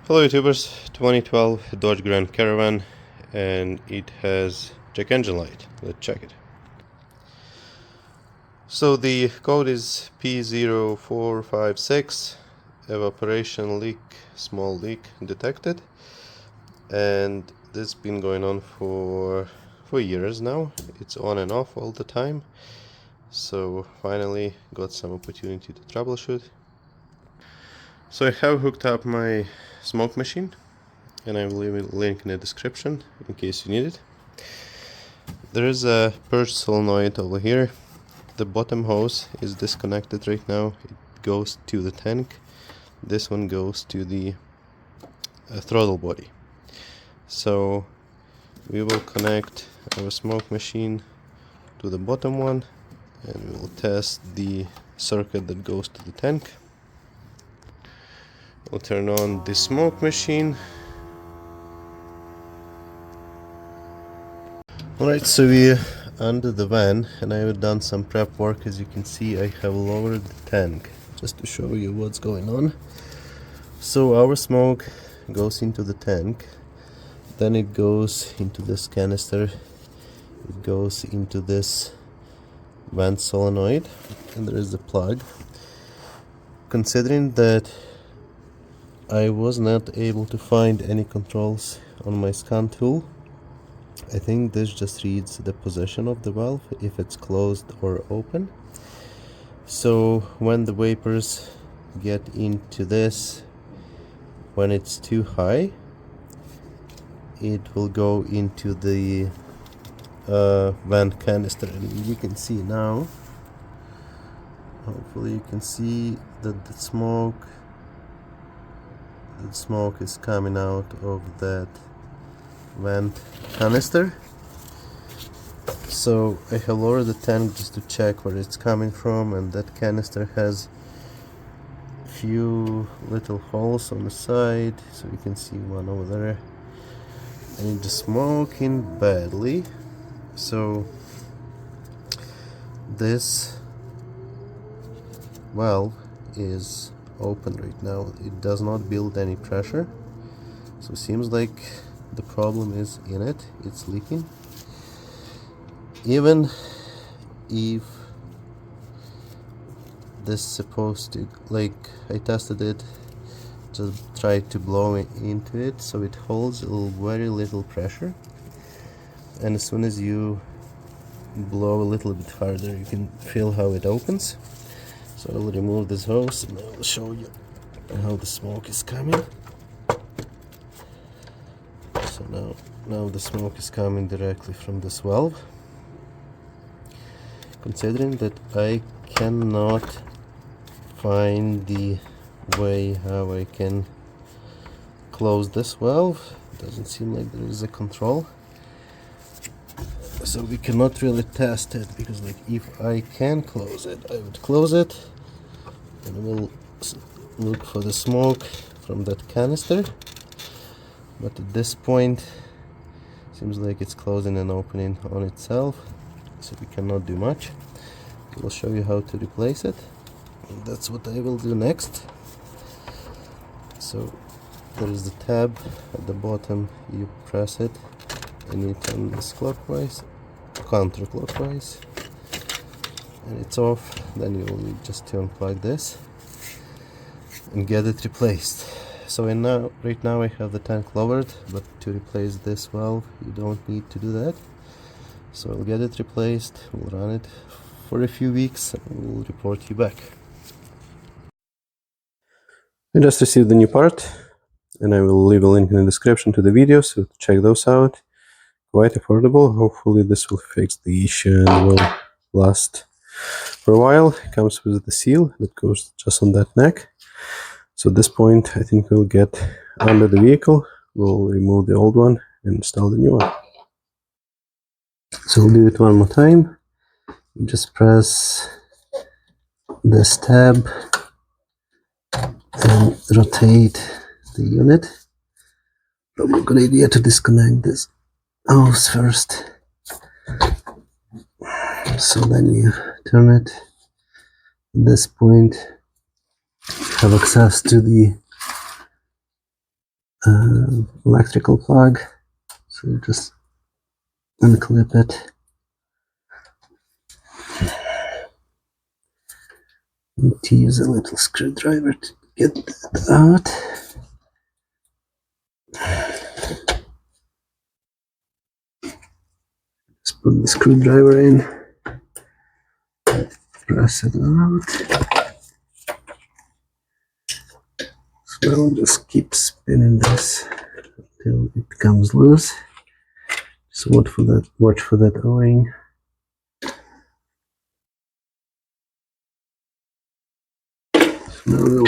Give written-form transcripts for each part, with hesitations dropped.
Hello YouTubers, 2012 Dodge Grand Caravan, and it has check engine light. Let's check it. So the code is P0456, evaporation leak, small leak detected, and this has been going on for years now. It's on and off all the time, so finally got some opportunity to troubleshoot. So I have hooked up my smoke machine, and I will leave a link in the description in case you need it. There is a purge solenoid over here. The bottom hose is disconnected right now. It goes to the tank. This one goes to the throttle body. So we will connect our smoke machine to the bottom one, and we will test the circuit that goes to the tank. We'll turn on the smoke machine. Alright, so we're under the van, and I have done some prep work. As you can see, I have lowered the tank just to show you what's going on. So our smoke goes into the tank, then it goes into this canister, it goes into this vent solenoid, and there is the plug. Considering that I was not able to find any controls on my scan tool, I think this just reads the position of the valve, if it's closed or open. So when the vapors get into this, when it's too high, it will go into the vent canister, and you can see now, hopefully you can see that the smoke is coming out of that vent canister. So I have lowered the tank just to check where it's coming from, and that canister has a few little holes on the side, so you can see one over there, and it's smoking badly. So this valve is open right now. It does not build any pressure, so it seems like the problem is in it. It's leaking. Even if this is supposed to, like, I tested it, just tried to blow into it, so it holds very little pressure, and as soon as you blow a little bit harder, you can feel how it opens. So I'll remove this hose and I'll show you how the smoke is coming. So now the smoke is coming directly from this valve. Considering that I cannot find the way how I can close this valve, it doesn't seem like there is a control, so we cannot really test it, because like if I can close it, I would close it and we'll look for the smoke from that canister, but at this point seems like it's closing and opening on itself, so we cannot do much. We'll show you how to replace it, and that's what I will do next. So there is the tab at the bottom, you press it and you turn this clockwise, counterclockwise, and it's off. Then you will need just to unplug this and get it replaced. So right now I have the tank lowered, but to replace this valve you don't need to do that. So I'll get it replaced, we'll run it for a few weeks, and we'll report you back. I just received the new part, and I will leave a link in the description to the video, so check those out. Quite affordable. Hopefully this will fix the issue and will last for a while. It comes with the seal that goes just on that neck. So at this point I think we'll get under the vehicle, we'll remove the old one and install the new one. So we'll do it one more time. You just press this tab and rotate the unit. Probably a good idea to disconnect this hose first. So then you turn it. At this point you have access to the electrical plug, so just unclip it. Need to use a little screwdriver to get that out. Just put the screwdriver in, press it out. So now just keep spinning this until it becomes loose. Just watch for that O-ring. So now we'll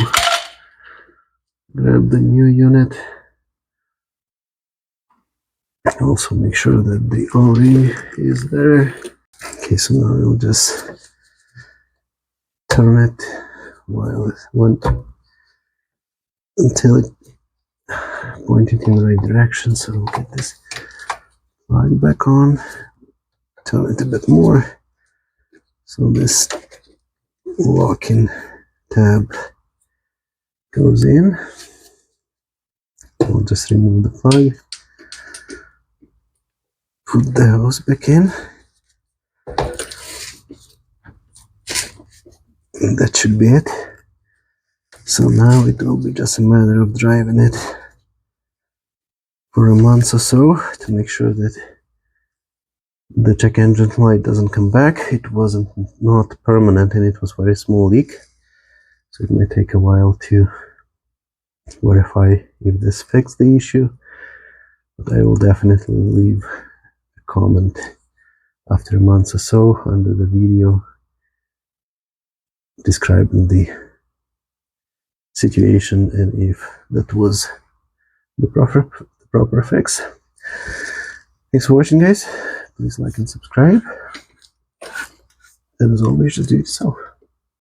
grab the new unit. Also make sure that the O-ring is there. Okay, so now we'll just turn it until it pointed in the right direction. So we'll get this plug back on, turn it a bit more, so this lock-in tab goes in. We'll just remove the plug, put the hose back in, and that should be it. So now it will be just a matter of driving it for a month or so to make sure that the check engine light doesn't come back. It wasn't not permanent and it was very small leak, so it may take a while to verify if this fixed the issue, but I will definitely leave a comment after a month or so under the video describing the situation and if that was the proper fix. Thanks for watching, guys. Please like and subscribe, and as always, just do it yourself.